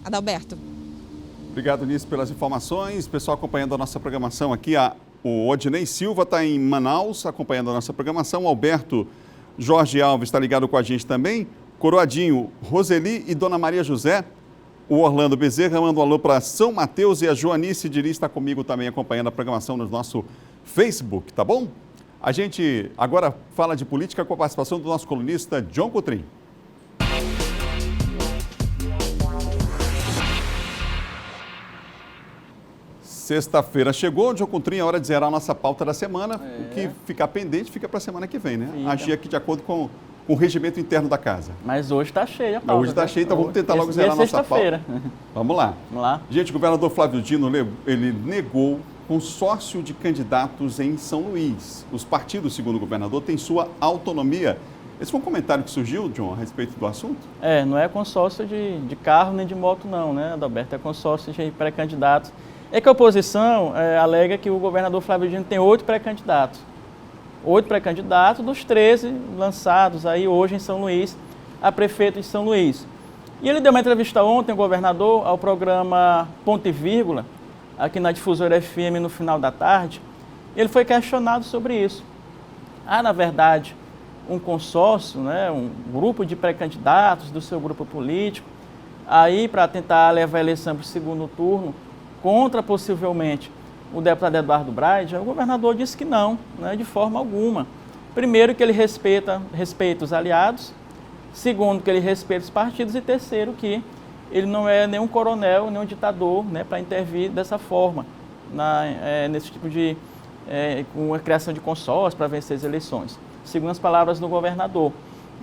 [SPEAKER 14] Adalberto.
[SPEAKER 1] Obrigado, Nice, pelas informações. Pessoal acompanhando a nossa programação aqui, o Odinei Silva está em Manaus acompanhando a nossa programação, o Alberto Jorge Alves está ligado com a gente também, Coroadinho, Roseli e Dona Maria José, o Orlando Bezerra manda um alô para São Mateus e a Joanice Diri está comigo também acompanhando a programação no nosso Facebook, tá bom? A gente agora fala de política com a participação do nosso colunista John Coutrin. Sexta-feira chegou, John Coutrin, é hora de zerar a nossa pauta da semana. O que ficar pendente fica para a semana que vem, né? Agir aqui de acordo com o regimento interno da casa.
[SPEAKER 17] Mas hoje está cheia a pauta.
[SPEAKER 1] Hoje está cheia, então vamos tentar logo zerar a nossa pauta. Vamos lá.
[SPEAKER 17] Vamos lá.
[SPEAKER 1] Gente, o governador Flávio Dino, ele negou consórcio de candidatos em São Luís. Os partidos, segundo o governador, têm sua autonomia. Esse foi um comentário que surgiu, John, a respeito do assunto?
[SPEAKER 17] Não é consórcio de carro nem de moto não, né, Adalberto? É consórcio de pré-candidatos. É que a oposição alega que o governador Flávio Dino tem 8 pré-candidatos. 8 pré-candidatos dos 13 lançados aí hoje em São Luís, a prefeito de São Luís. E ele deu uma entrevista ontem, o governador, ao programa Ponto e Vírgula, aqui na Difusora FM no final da tarde. Ele foi questionado sobre isso. Há, na verdade, um consórcio, né, um grupo de pré-candidatos do seu grupo político, aí para tentar levar a eleição para o segundo turno, contra possivelmente o deputado Eduardo Braide. O governador disse que não, né, de forma alguma. Primeiro, que ele respeita os aliados, segundo, que ele respeita os partidos e terceiro, que ele não é nenhum coronel, nenhum ditador, né, para intervir dessa forma, nesse tipo de com a criação de consórcios para vencer as eleições, segundo as palavras do governador.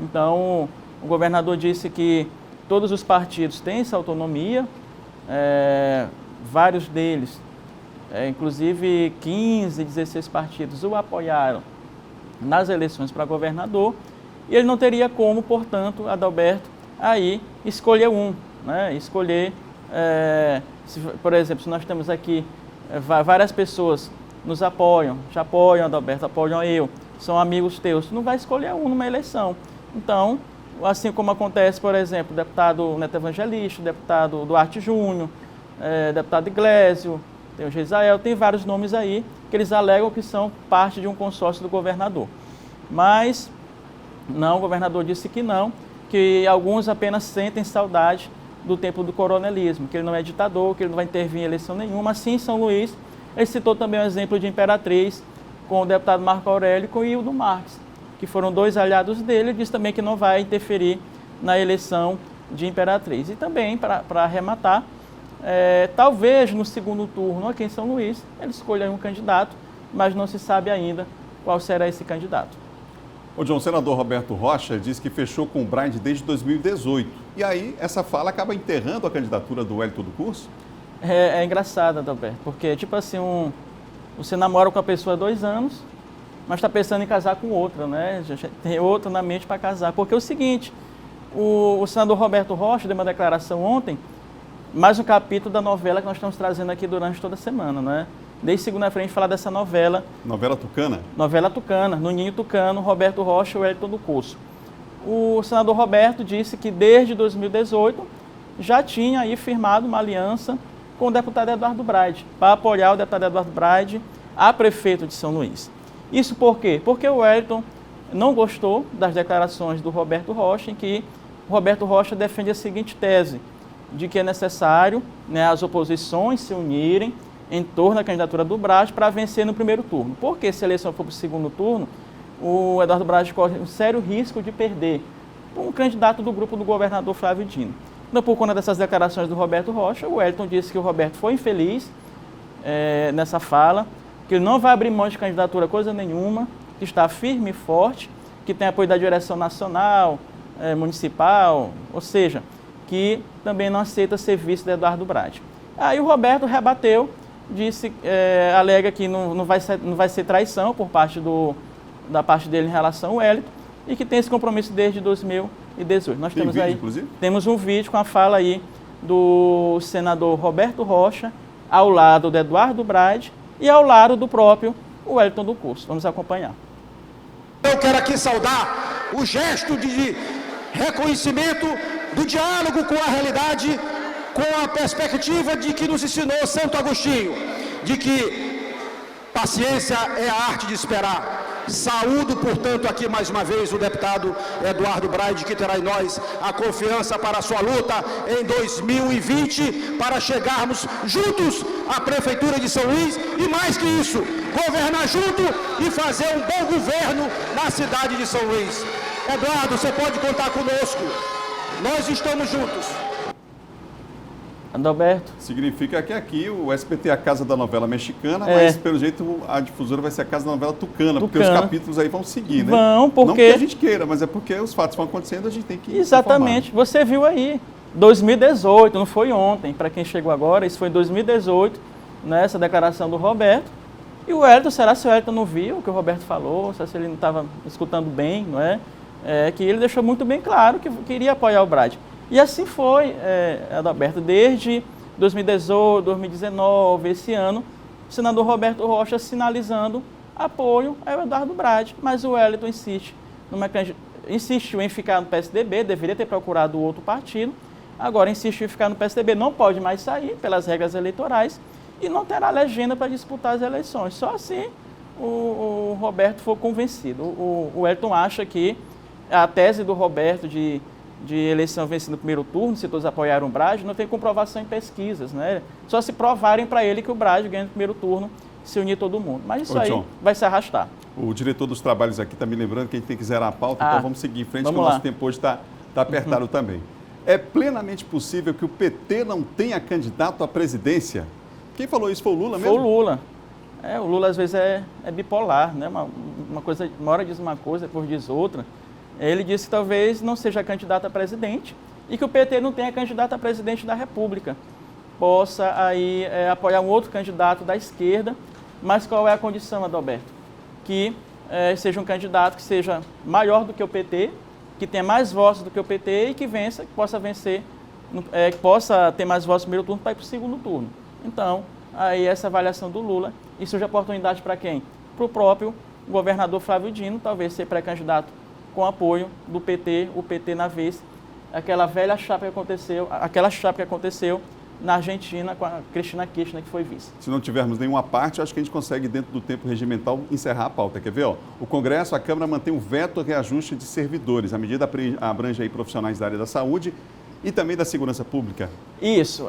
[SPEAKER 17] Então, o governador disse que todos os partidos têm essa autonomia, vários deles, inclusive 15, 16 partidos o apoiaram nas eleições para governador, e ele não teria como, portanto, Adalberto, aí escolher um, né? Escolher, por exemplo, se nós temos aqui várias pessoas nos apoiam, te apoiam, Adalberto, apoiam eu, são amigos teus, tu não vai escolher um numa eleição. Então, assim como acontece, por exemplo, o deputado Neto Evangelista, o deputado Duarte Júnior, deputado Iglesio, tem o Gisael, tem vários nomes aí que eles alegam que são parte de um consórcio do governador. Mas não, o governador disse que não, que alguns apenas sentem saudade do tempo do coronelismo, que ele não é ditador, que ele não vai intervir em eleição nenhuma. Assim, em São Luís, ele citou também o exemplo de Imperatriz com o deputado Marco Aurélio e com o Hildo Marques, que foram 2 aliados dele. Ele disse também que não vai interferir na eleição de Imperatriz. E também, para arrematar, talvez no segundo turno aqui em São Luís ele escolha um candidato, mas não se sabe ainda qual será esse candidato.
[SPEAKER 1] O John, o senador Roberto Rocha disse que fechou com o Braide desde 2018. E aí essa fala acaba enterrando a candidatura do Wellington do Curso?
[SPEAKER 17] É engraçado, Adalberto, porque tipo assim, você namora com a pessoa há 2 anos, mas está pensando em casar com outra, né? Já tem outra na mente para casar. Porque é o seguinte, o senador Roberto Rocha deu uma declaração ontem, mais um capítulo da novela que nós estamos trazendo aqui durante toda a semana, né? Desde segunda-feira a gente fala dessa novela.
[SPEAKER 1] Novela Tucana?
[SPEAKER 17] Novela Tucana, no Ninho Tucano, Roberto Rocha e Wellington do Curso. O senador Roberto disse que desde 2018 já tinha aí firmado uma aliança com o deputado Eduardo Braide, para apoiar o deputado Eduardo Braide a prefeito de São Luís. Isso por quê? Porque o Wellington não gostou das declarações do Roberto Rocha, em que o Roberto Rocha defende a seguinte tese, de que é necessário, né, as oposições se unirem em torno da candidatura do Braz para vencer no primeiro turno. Porque se a eleição for para o segundo turno, o Eduardo Braz corre um sério risco de perder um candidato do grupo do governador Flávio Dino. Então, por conta dessas declarações do Roberto Rocha, o Wellington disse que o Roberto foi infeliz nessa fala, que ele não vai abrir mão de candidatura coisa nenhuma, que está firme e forte, que tem apoio da direção nacional, municipal, ou seja, que também não aceita ser vice de Eduardo Braz. Aí o Roberto rebateu, disse, alega que não vai ser traição por parte da parte dele em relação ao Wellington e que tem esse compromisso desde 2018. Nós temos
[SPEAKER 1] vídeo,
[SPEAKER 17] aí,
[SPEAKER 1] inclusive?
[SPEAKER 17] Temos um vídeo com a fala aí do senador Roberto Rocha, ao lado do Eduardo Braz e ao lado do próprio Wellington do Curso. Vamos acompanhar.
[SPEAKER 18] Eu quero aqui saudar o gesto de reconhecimento do diálogo com a realidade, com a perspectiva de que nos ensinou Santo Agostinho, de que paciência é a arte de esperar. Saúdo, portanto, aqui mais uma vez o deputado Eduardo Braz, que terá em nós a confiança para a sua luta em 2020, para chegarmos juntos à Prefeitura de São Luís e, mais que isso, governar junto e fazer um bom governo na cidade de São Luís. Eduardo, você pode contar conosco. Nós estamos juntos.
[SPEAKER 17] Adalberto.
[SPEAKER 1] Significa que aqui o SBT é a casa da novela mexicana, mas pelo jeito a difusora vai ser a casa da novela tucana, porque os capítulos aí vão seguir, né?
[SPEAKER 17] Vão, porque...
[SPEAKER 1] Não porque a gente queira, mas é porque os fatos vão acontecendo, a gente tem que
[SPEAKER 17] Exatamente.
[SPEAKER 1] informar.
[SPEAKER 17] Você viu aí, 2018, não foi ontem, para quem chegou agora, isso foi em 2018, né, essa declaração do Roberto. E o Wellington, será que o Wellington não viu o que o Roberto falou? Será que ele não estava escutando bem, não é? Que ele deixou muito bem claro que queria apoiar o Braz. E assim foi, Adalberto, desde 2018, 2019, esse ano, o senador Roberto Rocha sinalizando apoio ao Eduardo Braz, mas o Wellington insistiu em ficar no PSDB, deveria ter procurado outro partido, agora insistiu em ficar no PSDB, não pode mais sair pelas regras eleitorais e não terá legenda para disputar as eleições. Só assim o Roberto for convencido. O Wellington acha que a tese do Roberto de eleição vencida no primeiro turno, se todos apoiaram o Braz, não tem comprovação em pesquisas, né? Só se provarem para ele que o Braz ganha no primeiro turno, se unir todo mundo. Mas isso aí vai se arrastar.
[SPEAKER 1] O diretor dos trabalhos aqui está me lembrando que a gente tem que zerar a pauta, então vamos seguir em frente, que o nosso tempo hoje está apertado também. É plenamente possível que o PT não tenha candidato à presidência? Quem falou isso? Foi o Lula mesmo?
[SPEAKER 17] Foi o Lula. O Lula às vezes é bipolar, né? Uma hora diz uma coisa, depois diz outra. Ele disse que talvez não seja candidato a presidente e que o PT não tenha candidato a presidente da República. Possa aí apoiar um outro candidato da esquerda, mas qual é a condição, Adalberto? Que seja um candidato que seja maior do que o PT, que tenha mais votos do que o PT e que vença, que possa vencer, que possa ter mais votos no primeiro turno para ir para o segundo turno. Então, aí essa avaliação do Lula, isso já é oportunidade para quem? Para o próprio governador Flávio Dino, talvez ser pré-candidato com apoio do PT, o PT na vez, aquela chapa que aconteceu na Argentina com a Cristina Kirchner, que foi vice.
[SPEAKER 1] Se não tivermos nenhuma parte, acho que a gente consegue, dentro do tempo regimental, encerrar a pauta. Quer ver? Ó, o Congresso, a Câmara mantém o veto ao reajuste de servidores. A medida abrange aí profissionais da área da saúde e também da segurança pública.
[SPEAKER 17] Isso.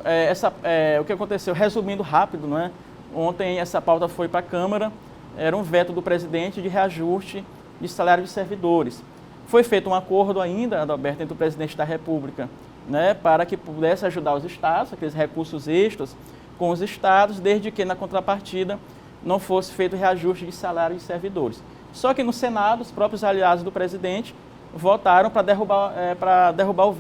[SPEAKER 17] O que aconteceu, resumindo rápido, não é? Ontem essa pauta foi para a Câmara, era um veto do presidente de reajuste de salário de servidores. Foi feito um acordo ainda, Adalberto, entre o presidente da República, né, para que pudesse ajudar os estados, aqueles recursos extras com os estados, desde que na contrapartida não fosse feito reajuste de salário de servidores. Só que no Senado, os próprios aliados do presidente votaram para derrubar o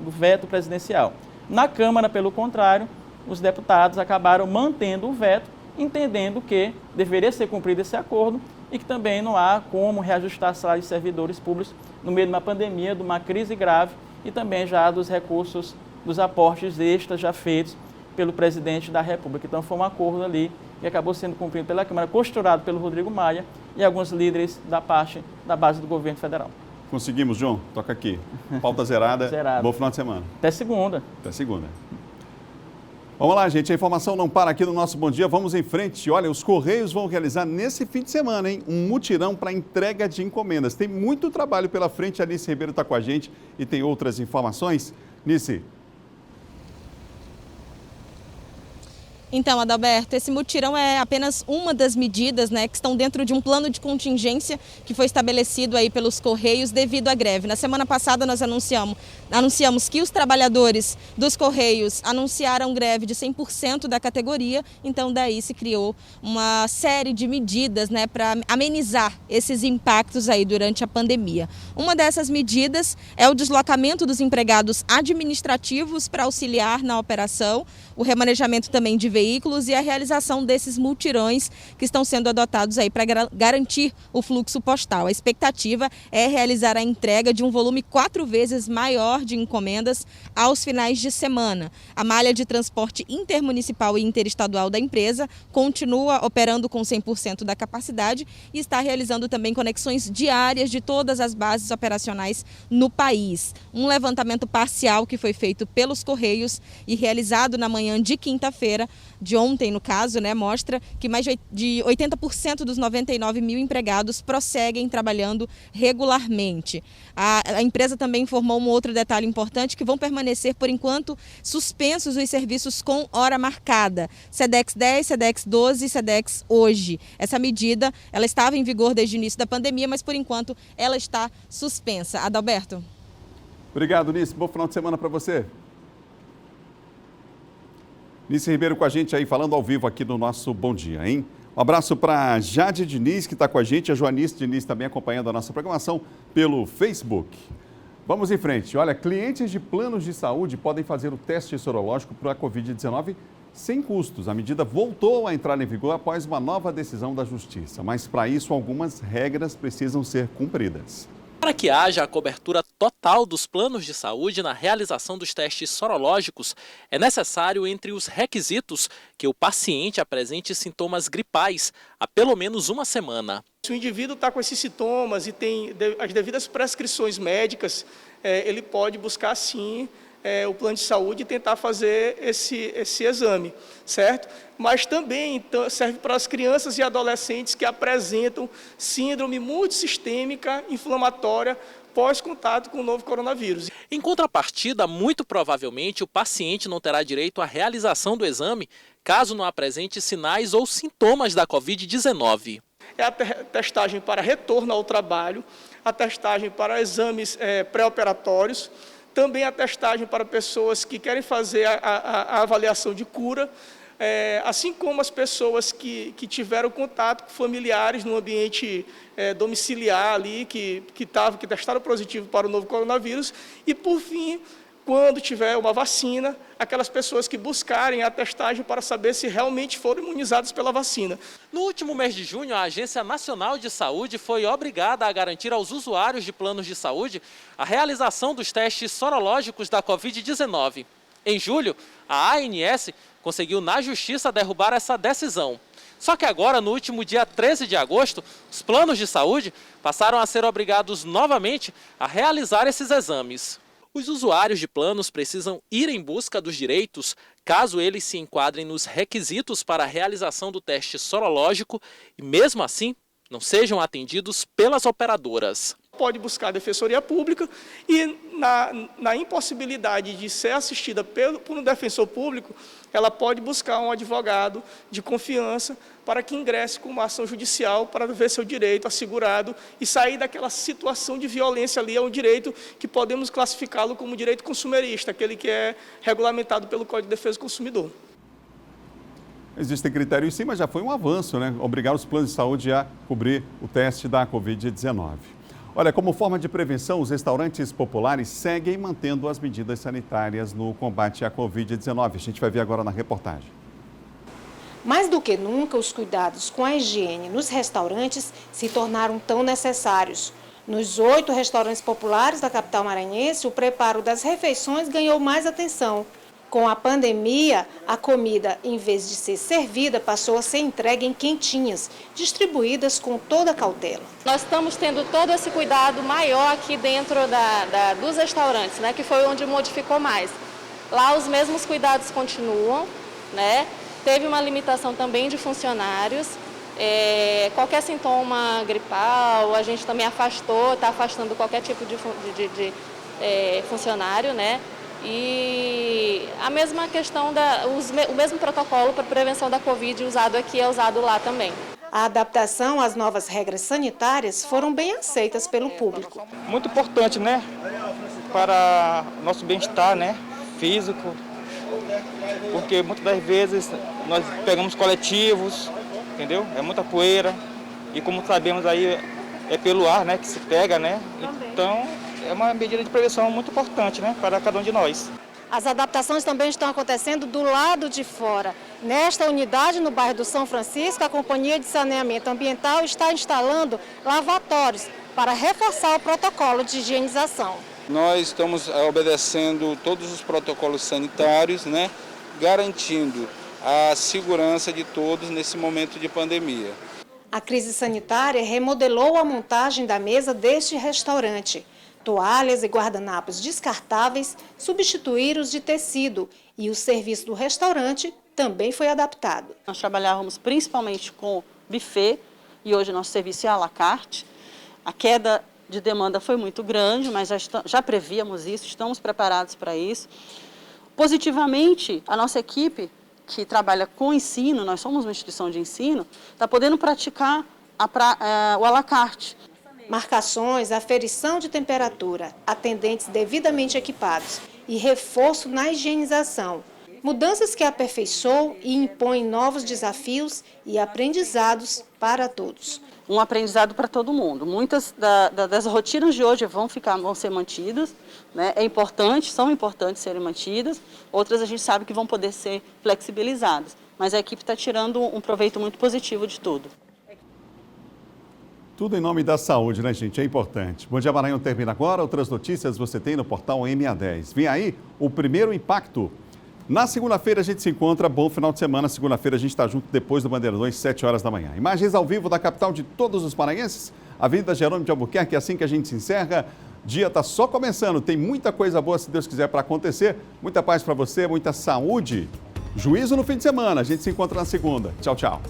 [SPEAKER 17] veto presidencial. Na Câmara, pelo contrário, os deputados acabaram mantendo o veto, entendendo que deveria ser cumprido esse acordo e que também não há como reajustar salários de servidores públicos no meio de uma pandemia, de uma crise grave e também já dos recursos, dos aportes extras já feitos pelo presidente da República. Então foi um acordo ali que acabou sendo cumprido pela Câmara, costurado pelo Rodrigo Maia e alguns líderes da base do governo federal.
[SPEAKER 1] Conseguimos, João? Toca aqui. Pauta zerada. Bom final de semana.
[SPEAKER 17] Até segunda.
[SPEAKER 1] Até segunda. Vamos lá, gente, a informação não para aqui no nosso Bom Dia, vamos em frente. Olha, os Correios vão realizar nesse fim de semana, hein, um mutirão para entrega de encomendas. Tem muito trabalho pela frente, a Nice Ribeiro está com a gente e tem outras informações. Nice.
[SPEAKER 14] Então, Adalberto, esse mutirão é apenas uma das medidas, né, que estão dentro de um plano de contingência que foi estabelecido aí pelos Correios devido à greve. Na semana passada nós anunciamos que os trabalhadores dos Correios anunciaram greve de 100% da categoria, então daí se criou uma série de medidas, né, para amenizar esses impactos aí durante a pandemia. Uma dessas medidas é o deslocamento dos empregados administrativos para auxiliar na operação, o remanejamento também de veículos e a realização desses mutirões que estão sendo adotados aí para garantir o fluxo postal. A expectativa é realizar a entrega de um volume 4 vezes maior de encomendas aos finais de semana. A malha de transporte intermunicipal e interestadual da empresa continua operando com 100% da capacidade e está realizando também conexões diárias de todas as bases operacionais no país. Um levantamento parcial que foi feito pelos Correios e realizado na manhã de quinta-feira, de ontem no caso, né, mostra que mais de 80% dos 99 mil empregados prosseguem trabalhando regularmente. A empresa também informou um outro detalhe importante, que vão permanecer por enquanto suspensos os serviços com hora marcada, Sedex 10, Sedex 12 e Sedex hoje. Essa medida ela estava em vigor desde o início da pandemia, mas por enquanto ela está suspensa. Adalberto.
[SPEAKER 1] Obrigado, Nice. Bom final de semana para você. Nice Ribeiro com a gente aí, falando ao vivo aqui no nosso Bom Dia, hein? Um abraço para Jade Diniz, que está com a gente, a Joanice Diniz também acompanhando a nossa programação pelo Facebook. Vamos em frente. Olha, clientes de planos de saúde podem fazer o teste sorológico para a Covid-19 sem custos. A medida voltou a entrar em vigor após uma nova decisão da Justiça, mas para isso algumas regras precisam ser cumpridas.
[SPEAKER 19] Para que haja a cobertura total dos planos de saúde na realização dos testes sorológicos, é necessário, entre os requisitos, que o paciente apresente sintomas gripais há pelo menos uma semana.
[SPEAKER 3] Se o indivíduo está com esses sintomas e tem as devidas prescrições médicas, ele pode buscar sim o plano de saúde e tentar fazer esse exame, certo? Mas também serve para as crianças e adolescentes que apresentam síndrome multissistêmica inflamatória pós-contato com o novo coronavírus.
[SPEAKER 19] Em contrapartida, muito provavelmente o paciente não terá direito à realização do exame caso não apresente sinais ou sintomas da Covid-19.
[SPEAKER 3] É a testagem para retorno ao trabalho, a testagem para exames pré-operatórios, também a testagem para pessoas que querem fazer a avaliação de cura, assim como as pessoas que tiveram contato com familiares no ambiente domiciliar ali, que testaram positivo para o novo coronavírus, e por fim, quando tiver uma vacina, aquelas pessoas que buscarem a testagem para saber se realmente foram imunizadas pela vacina.
[SPEAKER 19] No último mês de junho, a Agência Nacional de Saúde foi obrigada a garantir aos usuários de planos de saúde a realização dos testes sorológicos da Covid-19. Em julho, a ANS conseguiu na Justiça derrubar essa decisão. Só que agora, no último dia 13 de agosto, os planos de saúde passaram a ser obrigados novamente a realizar esses exames. Os usuários de planos precisam ir em busca dos direitos caso eles se enquadrem nos requisitos para a realização do teste sorológico e, mesmo assim, não sejam atendidos pelas operadoras.
[SPEAKER 3] Pode buscar a Defensoria Pública e, na impossibilidade de ser assistida por um defensor público, ela pode buscar um advogado de confiança para que ingresse com uma ação judicial para ver seu direito assegurado e sair daquela situação de violência ali. É um direito que podemos classificá-lo como direito consumerista, aquele que é regulamentado pelo Código de Defesa do Consumidor.
[SPEAKER 1] Existem critérios sim, mas já foi um avanço, né? Obrigar os planos de saúde a cobrir o teste da Covid-19. Olha, como forma de prevenção, os restaurantes populares seguem mantendo as medidas sanitárias no combate à Covid-19. A gente vai ver agora na reportagem.
[SPEAKER 20] Mais do que nunca, os cuidados com a higiene nos restaurantes se tornaram tão necessários. Nos 8 restaurantes populares da capital maranhense, o preparo das refeições ganhou mais atenção. Com a pandemia, a comida, em vez de ser servida, passou a ser entregue em quentinhas, distribuídas com toda a cautela.
[SPEAKER 21] Nós estamos tendo todo esse cuidado maior aqui dentro dos restaurantes, né, que foi onde modificou mais. Lá os mesmos cuidados continuam, né? Teve uma limitação também de funcionários. Qualquer sintoma gripal, a gente também está afastando qualquer tipo de funcionário, né? E a mesma questão, o mesmo protocolo para prevenção da Covid usado aqui é usado lá também.
[SPEAKER 20] A adaptação às novas regras sanitárias foram bem aceitas pelo público.
[SPEAKER 5] Muito importante, né? Para nosso bem-estar, né? Físico, porque muitas das vezes nós pegamos coletivos, entendeu? É muita poeira e como sabemos aí é pelo ar, né, que se pega, né? Então é uma medida de prevenção muito importante, né, para cada um de nós.
[SPEAKER 20] As adaptações também estão acontecendo do lado de fora. Nesta unidade, no bairro do São Francisco, a Companhia de Saneamento Ambiental está instalando lavatórios para reforçar o protocolo de higienização.
[SPEAKER 22] Nós estamos obedecendo todos os protocolos sanitários, né, garantindo a segurança de todos nesse momento de pandemia.
[SPEAKER 20] A crise sanitária remodelou a montagem da mesa deste restaurante. Toalhas e guardanapos descartáveis substituíram os de tecido e o serviço do restaurante também foi adaptado.
[SPEAKER 23] Nós trabalhávamos principalmente com buffet e hoje nosso serviço é à la carte. A queda de demanda foi muito grande, mas já prevíamos isso, estamos preparados para isso. Positivamente, a nossa equipe que trabalha com ensino, nós somos uma instituição de ensino, está podendo praticar o à la carte.
[SPEAKER 20] Marcações, aferição de temperatura, atendentes devidamente equipados e reforço na higienização. Mudanças que aperfeiçoam e impõem novos desafios e aprendizados para todos.
[SPEAKER 23] Um aprendizado para todo mundo. Muitas das rotinas de hoje vão ser mantidas, né? São importantes serem mantidas, outras a gente sabe que vão poder ser flexibilizadas, mas a equipe está tirando um proveito muito positivo de tudo.
[SPEAKER 1] Tudo em nome da saúde, né, gente? É importante. Bom Dia Maranhão termina agora. Outras notícias você tem no portal MA10. Vem aí o primeiro impacto. Na segunda-feira a gente se encontra. Bom final de semana. Segunda-feira a gente está junto depois do Bandeiradões, 7 horas da manhã. Imagens ao vivo da capital de todos os maranhenses. Avenida Jerônimo de Albuquerque. Assim que a gente se encerra, o dia está só começando. Tem muita coisa boa, se Deus quiser, para acontecer. Muita paz para você, muita saúde. Juízo no fim de semana. A gente se encontra na segunda. Tchau, tchau.